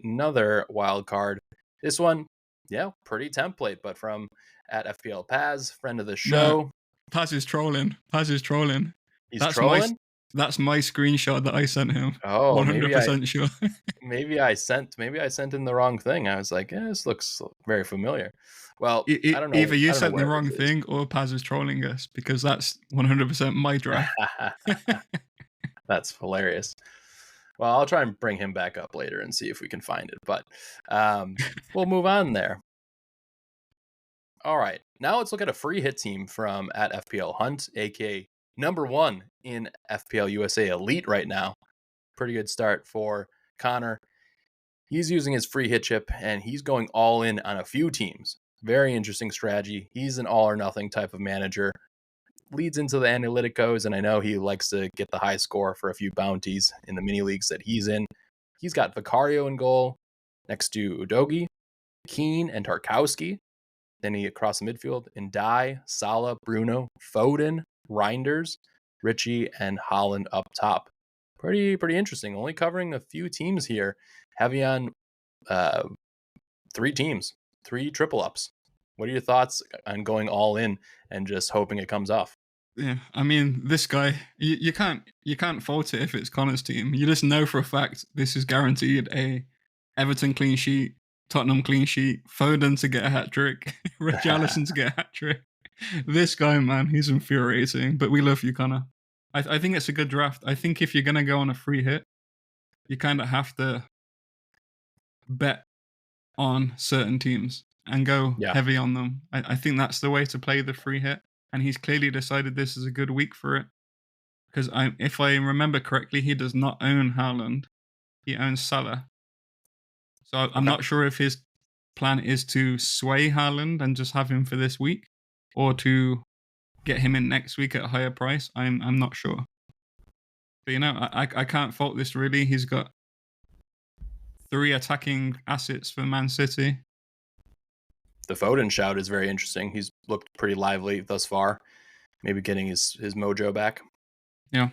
another wild card. This one, pretty template, but from at FPL Paz, friend of the show. No, Paz is trolling. He's trolling? That's my screenshot that I sent him. Oh, 100% sure. maybe I sent in the wrong thing. I was like, this looks very familiar. Well, I don't know. Either you sent the wrong thing or Paz is trolling us, because that's 100% my draft. That's hilarious. Well, I'll try and bring him back up later and see if we can find it. But we'll move on there. All right. Now let's look at a free hit team from at FPL Hunt, aka #1 in FPL USA Elite right now. Pretty good start for Connor. He's using his free hit chip and he's going all in on a few teams. Very interesting strategy. He's an all or nothing type of manager. Leads into the Analyticos, and I know he likes to get the high score for a few bounties in the mini leagues that he's in. He's got Vicario in goal next to Udogi, Keane, and Tarkowski. Then he across the midfield, Ndiaye, Salah, Bruno, Foden, Reinders, Richie, and Haaland up top. Pretty interesting. Only covering a few teams here. Heavy on 3 teams, 3 triple ups. What are your thoughts on going all in and just hoping it comes off? Yeah, I mean, this guy, you can't fault it if it's Connor's team. You just know for a fact this is guaranteed a Everton clean sheet, Tottenham clean sheet, Foden to get a hat trick, Richarlison to get a hat trick. This guy, man, he's infuriating. But we love you, Connor. I think it's a good draft. I think if you're gonna go on a free hit, you kind of have to bet on certain teams and go heavy on them. I think that's the way to play the free hit. And he's clearly decided this is a good week for it. Because if I remember correctly, he does not own Haaland. He owns Salah. So I'm not sure if his plan is to sway Haaland and just have him for this week, or to get him in next week at a higher price. I'm not sure. But I can't fault this really. He's got 3 attacking assets for Man City. The Foden shout is very interesting. He's looked pretty lively thus far. Maybe getting his mojo back. Yeah, I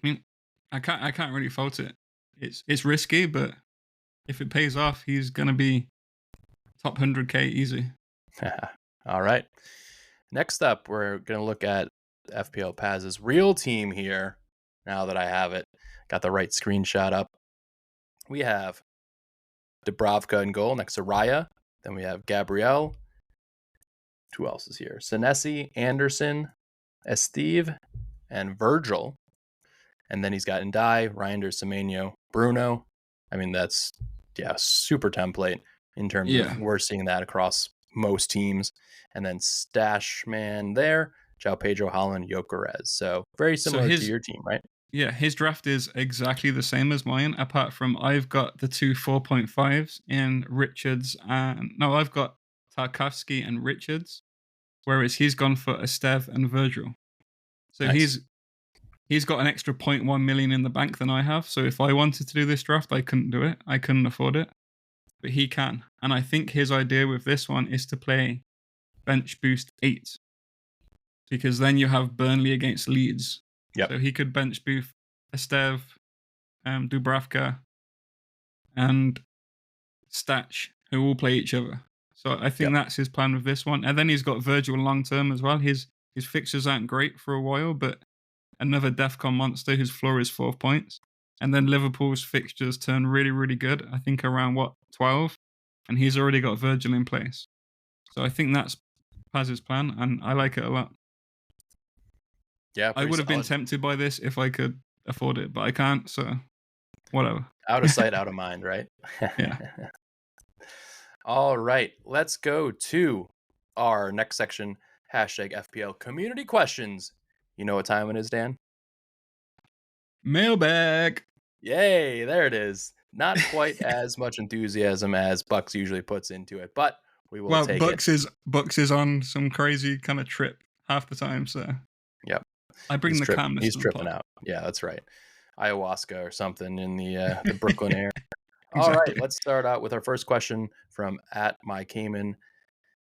mean, I can't really fault it. It's risky, but if it pays off, he's gonna be top 100k easy. All right. Next up, we're gonna look at FPL Paz's real team here. Now that I have it, got the right screenshot up. We have Dubravka in goal next to Raya. Then we have Gabriel. Who else is here? Senesi, Anderson, Esteve, and Virgil. And then he's got Ndiaye, Reinders, Semenyo, Bruno. I mean, that's, super template in terms of we're seeing that across most teams. And then Stashman there, João Pedro, Haaland, Gyökeres. So very similar to your team, right? Yeah, his draft is exactly the same as mine, apart from I've got the 2 4.5s in Richards I've got Tarkowski and Richards, whereas he's gone for Esteve and Virgil. So nice. He's got an extra 0.1 million in the bank than I have. So if I wanted to do this draft, I couldn't do it. I couldn't afford it. But he can. And I think his idea with this one is to play bench boost 8. Because then you have Burnley against Leeds. Yep. So he could bench boost Esteve, Dubravka, and Stach, who all play each other. So I think that's his plan with this one. And then he's got Virgil long term as well. His fixtures aren't great for a while, but another DEFCON monster whose floor is 4 points. And then Liverpool's fixtures turn really, really good. I think around 12, and he's already got Virgil in place. So I think that's Paz's plan, and I like it a lot. Yeah, I would have been tempted by this if I could afford it, but I can't, so whatever. Out of sight, out of mind, right? Yeah. All right, let's go to our next section, #FPL community questions. You know what time it is, Dan? Mailbag. Yay, there it is. Not quite as much enthusiasm as Bucks usually puts into it, but we will Well, take it. Bucks is on some crazy kind of trip half the time, so Yep. I bring the calmness He's to the tripping pot. out. Yeah, that's right. Ayahuasca or something in the Brooklyn air. All right, Exactly. let's start out with our first question from at my Cayman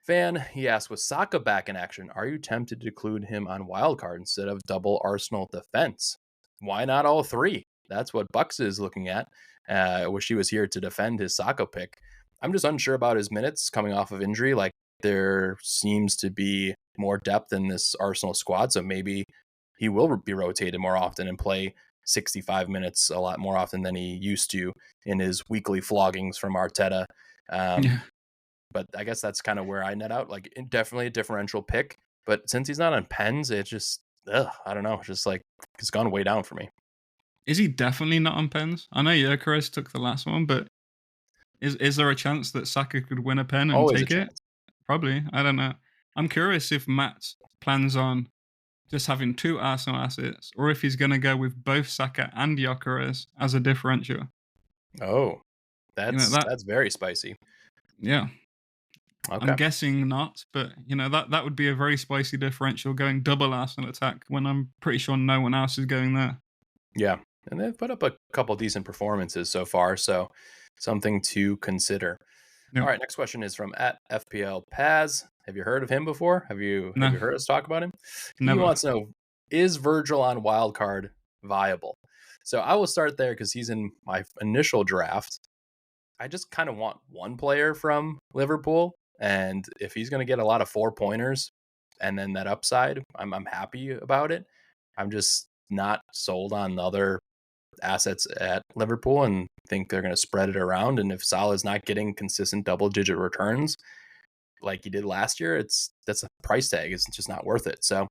fan. He asked, with Saka back in action, are you tempted to include him on wildcard instead of double Arsenal defense? Why not all three? That's what Bucks is looking at. I wish he was here to defend his Saka pick. I'm just unsure about his minutes coming off of injury. Like, there seems to be more depth in this Arsenal squad, so maybe he will be rotated more often and play 65 minutes a lot more often than he used to in his weekly floggings from Arteta. Yeah. But I guess that's kind of where I net out. Like, definitely a differential pick, but since he's not on pens, it just, I don't know. It's just like, it's gone way down for me. Is he definitely not on pens? I know Gyökeres took the last one, but is there a chance that Saka could win a pen and Always a take it? chance. Probably. I don't know. I'm curious if Matt plans on just having two Arsenal assets, or if he's going to go with both Saka and Gyökeres as a differential. Oh, You know that. that's very spicy. Yeah. Okay. I'm guessing not, but that would be a very spicy differential going double Arsenal attack when I'm pretty sure no one else is going there. Yeah, and they've put up a couple decent performances so far, so something to consider. Yep. All right, next question is from at FPL Paz. Have you heard of him before? Have you heard us talk about him? Never. He wants to know, is Virgil on wildcard viable? So I will start there because he's in my initial draft. I just kind of want one player from Liverpool, and if he's going to get a lot of 4-pointers and then that upside, I'm happy about it. I'm just not sold on the other assets at Liverpool and think they're going to spread it around. And if Salah's not getting consistent double-digit returns like he did last year, that's a price tag. It's just not worth it. So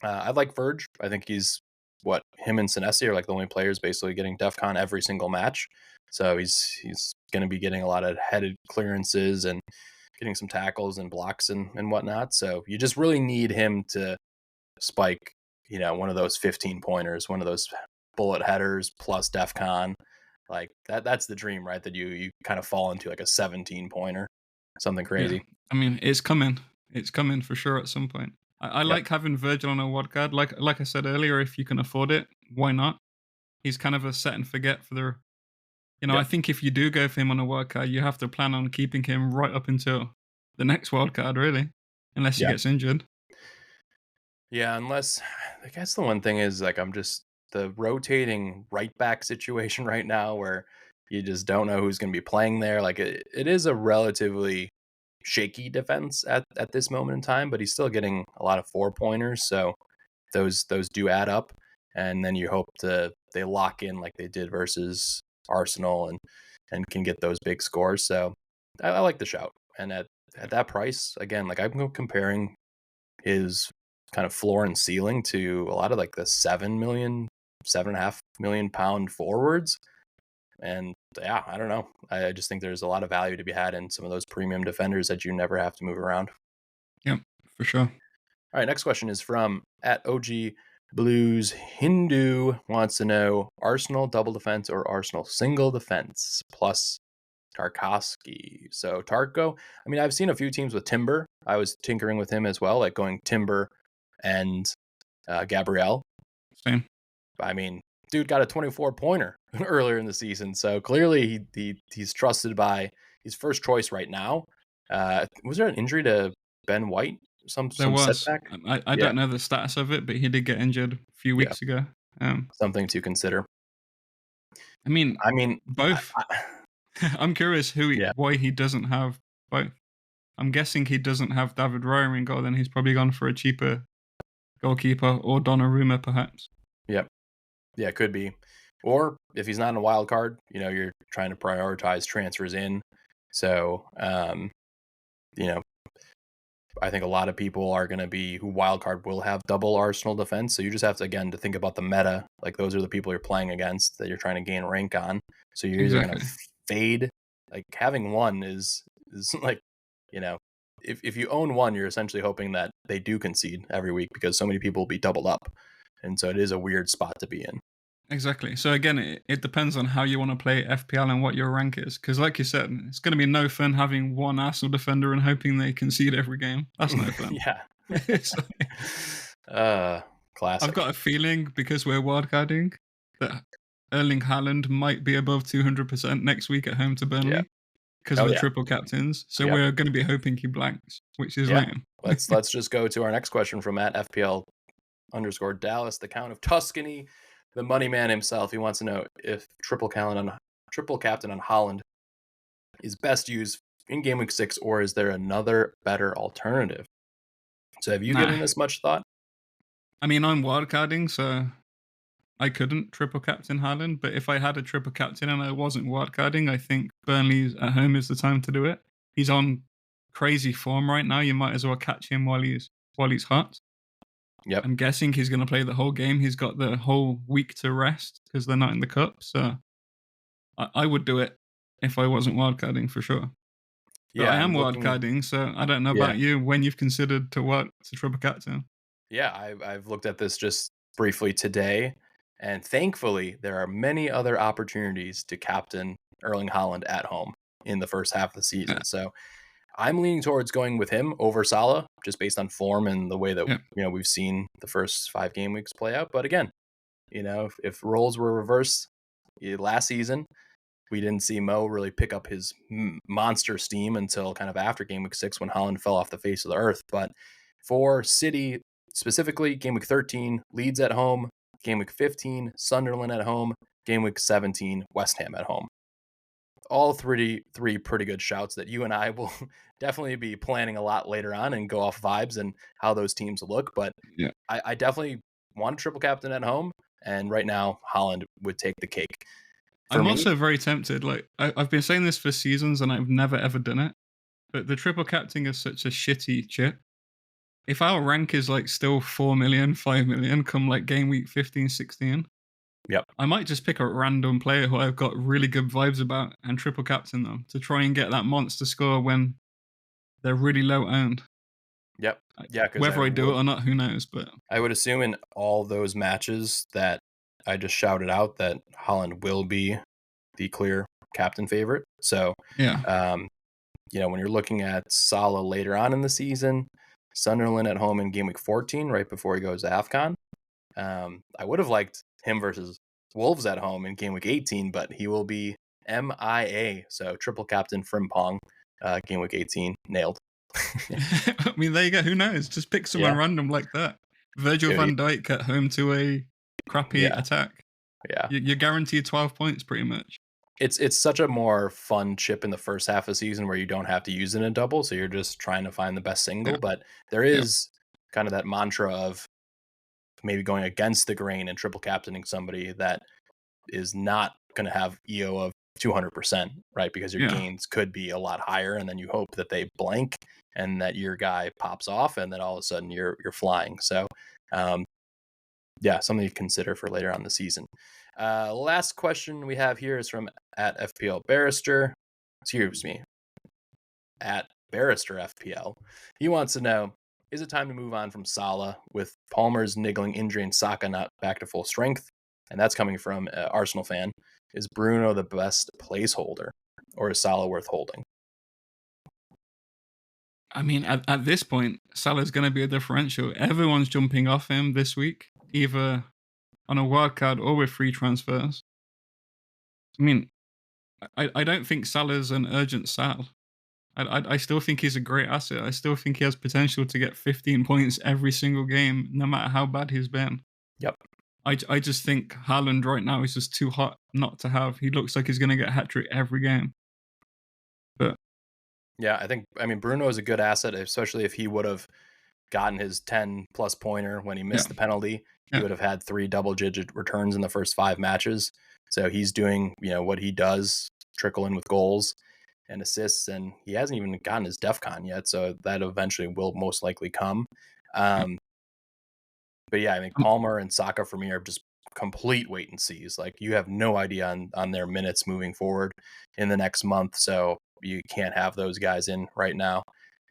I like Verge. I think him and Senesi are like the only players basically getting DEFCON every single match. So he's going to be getting a lot of headed clearances and getting some tackles and blocks and whatnot. So you just really need him to spike, one of those 15-pointers, one of those bullet headers plus DEFCON. Like that's the dream, right? That you kind of fall into like a 17-pointer, something crazy. Yeah. I mean, it's coming. It's coming for sure at some point. I like having Virgil on a wildcard. Like I said earlier, if you can afford it, why not? He's kind of a set and forget for the. I think if you do go for him on a wildcard, you have to plan on keeping him right up until the next wildcard, really, unless he gets injured. Yeah, unless I guess the one thing is like I'm just the rotating right back situation right now where you just don't know who's going to be playing there. Like it is a relatively shaky defense at this moment in time, but he's still getting a lot of 4-pointers, so those do add up, and then you hope they lock in like they did versus Arsenal and can get those big scores. So I like the shout, and at that price, again, like I'm comparing his kind of floor and ceiling to a lot of like the 7.5 million pound forwards. And yeah, I don't know. I just think there's a lot of value to be had in some of those premium defenders that you never have to move around. Yeah, for sure. All right, next question is from at OG Blues Hindu. Wants to know Arsenal double defense or Arsenal single defense plus Tarkowski. So Tarko, I mean, I've seen a few teams with Timber. I was tinkering with him as well, like going Timber and Gabriel. Same. I mean, dude got a 24-pointer earlier in the season, so clearly he's trusted by his first choice right now. Was there an injury to Ben White? Some setback? I don't know the status of it, but he did get injured a few weeks ago. Something to consider. I mean, both. I'm curious why he doesn't have both. I'm guessing he doesn't have David Raya in goal, then he's probably gone for a cheaper goalkeeper or Donnarumma, perhaps. Yep. Yeah, it could be. Or if he's not in a wild card, you're trying to prioritize transfers in. So, I think a lot of people are going to be who wild card will have double Arsenal defense. So you just have to, again, to think about the meta. Like those are the people you're playing against that you're trying to gain rank on. So you're either going to fade. Like having one is like, if you own one, you're essentially hoping that they do concede every week because so many people will be doubled up. And so it is a weird spot to be in. Exactly. So again, it depends on how you want to play FPL and what your rank is. Because like you said, it's going to be no fun having one Arsenal defender and hoping they concede every game. That's no fun. Yeah. So, I've Classic. got a feeling because we're wildcarding that Erling Haaland might be above 200% next week at home to Yeah. Burnley because Oh of the yeah. triple captains. So Yep. we're going to be hoping he blanks, which is Yeah. lame. Let's just go to our next question from @FPL_Dallas, the Count of Tuscany, the money man himself. He wants to know if triple captain on Haaland is best used in game week 6, or is there another better alternative? So have you given this much thought? I mean, I'm wildcarding, so I couldn't triple captain Haaland, but if I had a triple captain and I wasn't wildcarding, I think Burnley at home is the time to do it. He's on crazy form right now. You might as well catch him while he's hot. Yep. I'm guessing he's going to play the whole game. He's got the whole week to rest because they're not in the cup. So I would do it if I wasn't wildcarding for sure. But Yeah, I am wildcarding, so I don't know about you when you've considered to triple captain. Yeah, I've looked at this just briefly today, and thankfully there are many other opportunities to captain Erling Haaland at home in the first half of the season. Yeah. So I'm leaning towards going with him over Salah, just based on form and the way that we've seen the first 5 game weeks play out. But again, if roles were reversed last season, we didn't see Mo really pick up his monster steam until kind of after game week 6 when Haaland fell off the face of the earth. But for City specifically, game week 13, Leeds at home, game week 15, Sunderland at home, game week 17, West Ham at home. All three pretty good shouts that you and I will definitely be planning a lot later on and go off vibes and how those teams look. But I definitely want a triple captain at home, and right now Haaland would take the cake. I'm also very tempted. Like I've been saying this for seasons and I've never ever done it. But the triple captain is such a shitty chip. If our rank is like still 4 million, 5 million come like game week 15, 16, I might just pick a random player who I've got really good vibes about and triple captain them to try and get that monster score when they're really low owned. Yeah. Whether I do it or not, who knows? But I would assume in all those matches that I just shouted out that Haaland will be the clear captain favorite. So when you're looking at Salah later on in the season, Sunderland at home in game week 14, right before he goes to AFCON. I would have liked him versus Wolves at home in game week 18, but he will be MIA. So triple captain Frimpong, game week 18, nailed. I mean, there you go. Who knows? Just pick someone random like that. Virgil van Dijk at home to a crappy attack. Yeah. You're guaranteed 12 points pretty much. It's such a more fun chip in the first half of the season where you don't have to use it in a double, so you're just trying to find the best single. But there is kind of that mantra of maybe going against the grain and triple captaining somebody that is not going to have EO of 200%, right? Because your gains could be a lot higher, and then you hope that they blank and that your guy pops off, and then all of a sudden you're flying. So, something to consider for later on the season. Last question we have here is from @FPL Barrister. Excuse me, @Barrister FPL. He wants to know: is it time to move on from Salah with Palmer's niggling injury and Saka not back to full strength? And that's coming from an Arsenal fan. Is Bruno the best placeholder, or is Salah worth holding? I mean, at this point, Salah's going to be a differential. Everyone's jumping off him this week, either on a wildcard or with free transfers. I mean, I don't think Salah's an urgent sell. I still think he's a great asset. I still think he has potential to get 15 points every single game, no matter how bad he's been. Yep. I just think Haaland right now is just too hot not to have. He looks like he's going to get a hat-trick every game. But yeah, I mean, Bruno is a good asset, especially if he would have gotten his 10-plus pointer when he missed the penalty. He would have had 3 double-digit returns in the first 5 matches. So he's doing, what he does, trickle in with goals and assists, and he hasn't even gotten his DEFCON yet, so that eventually will most likely come. But yeah, I think Palmer and Saka for me are just complete wait and sees. Like, you have no idea on their minutes moving forward in the next month, so you can't have those guys in right now.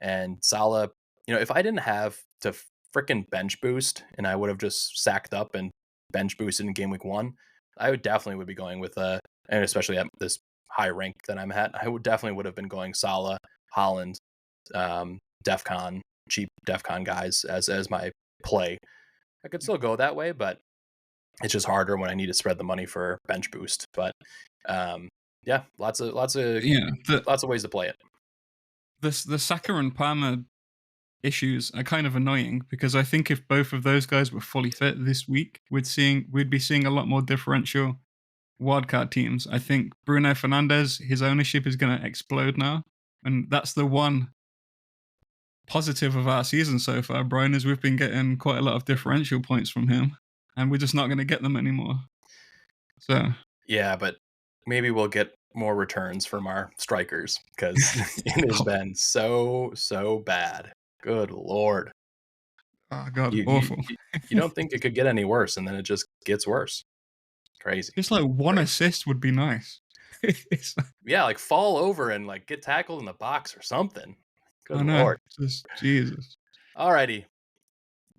And Salah, if I didn't have to freaking bench boost and I would have just sacked up and bench boosted in game week 1, I would definitely be going with and especially at this high rank that I'm at, I would have been going Salah, Haaland, DEFCON, cheap DEFCON guys as my play. I could still go that way, but it's just harder when I need to spread the money for bench boost. But yeah, lots of ways to play it. The Saka and Palmer issues are kind of annoying because I think if both of those guys were fully fit this week, we'd be seeing a lot more differential wildcard teams. I think Bruno Fernandes, his ownership is going to explode now, and that's the one positive of our season so far, Brian, is we've been getting quite a lot of differential points from him, and we're just not going to get them anymore. So yeah, but maybe we'll get more returns from our strikers because it has been so bad. Good Lord. Oh God, awful. You don't think it could get any worse, and then it just gets worse. Crazy. Just like one assist would be nice. Yeah, like fall over and like get tackled in the box or something. Good Lord. Just Jesus. Alrighty.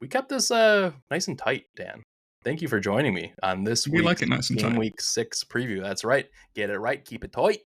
We kept this nice and tight, Dan. Thank you for joining me on this week's Game Week 6 preview. That's right. Get it right. Keep it tight.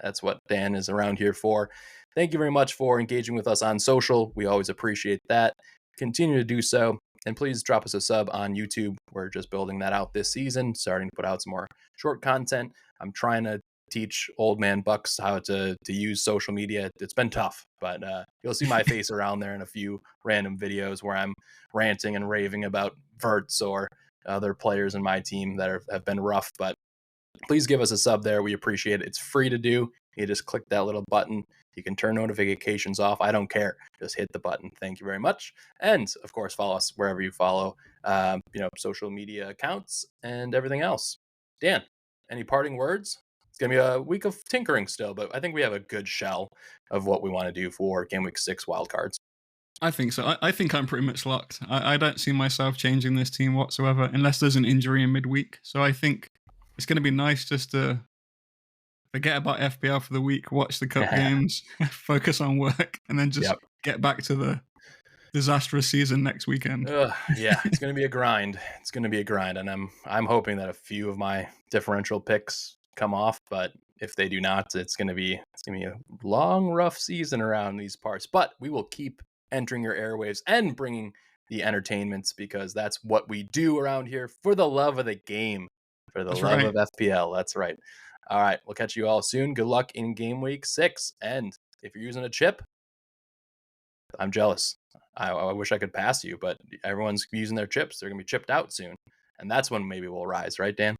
That's what Dan is around here for. Thank you very much for engaging with us on social. We always appreciate that. Continue to do so. And please drop us a sub on YouTube. We're just building that out this season, starting to put out some more short content. I'm trying to teach old man Bucks how to use social media. It's been tough, but you'll see my face around there in a few random videos where I'm ranting and raving about Verts or other players in my team that have been rough. But please give us a sub there. We appreciate it. It's free to do. You just click that little button. You can turn notifications off. I don't care. Just hit the button. Thank you very much. And of course, follow us wherever you follow, social media accounts and everything else. Dan, any parting words? It's going to be a week of tinkering still, but I think we have a good shell of what we want to do for Game Week 6 wildcards. I think so. I think I'm pretty much locked. I don't see myself changing this team whatsoever unless there's an injury in midweek. So I think it's going to be nice just to forget about FPL for the week, watch the cup games, focus on work, and then just get back to the disastrous season next weekend. Yeah, it's going to be a grind. It's going to be a grind, and I'm hoping that a few of my differential picks come off, but if they do not, it's going to be a long, rough season around these parts. But we will keep entering your airwaves and bringing the entertainments because that's what we do around here for the love of the game, for the love of FPL. That's right. All right, we'll catch you all soon. Good luck in Game Week 6. And if you're using a chip, I'm jealous. I wish I could pass you, but everyone's using their chips. They're going to be chipped out soon. And that's when maybe we'll rise, right, Dan?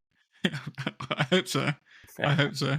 I hope so. I hope so.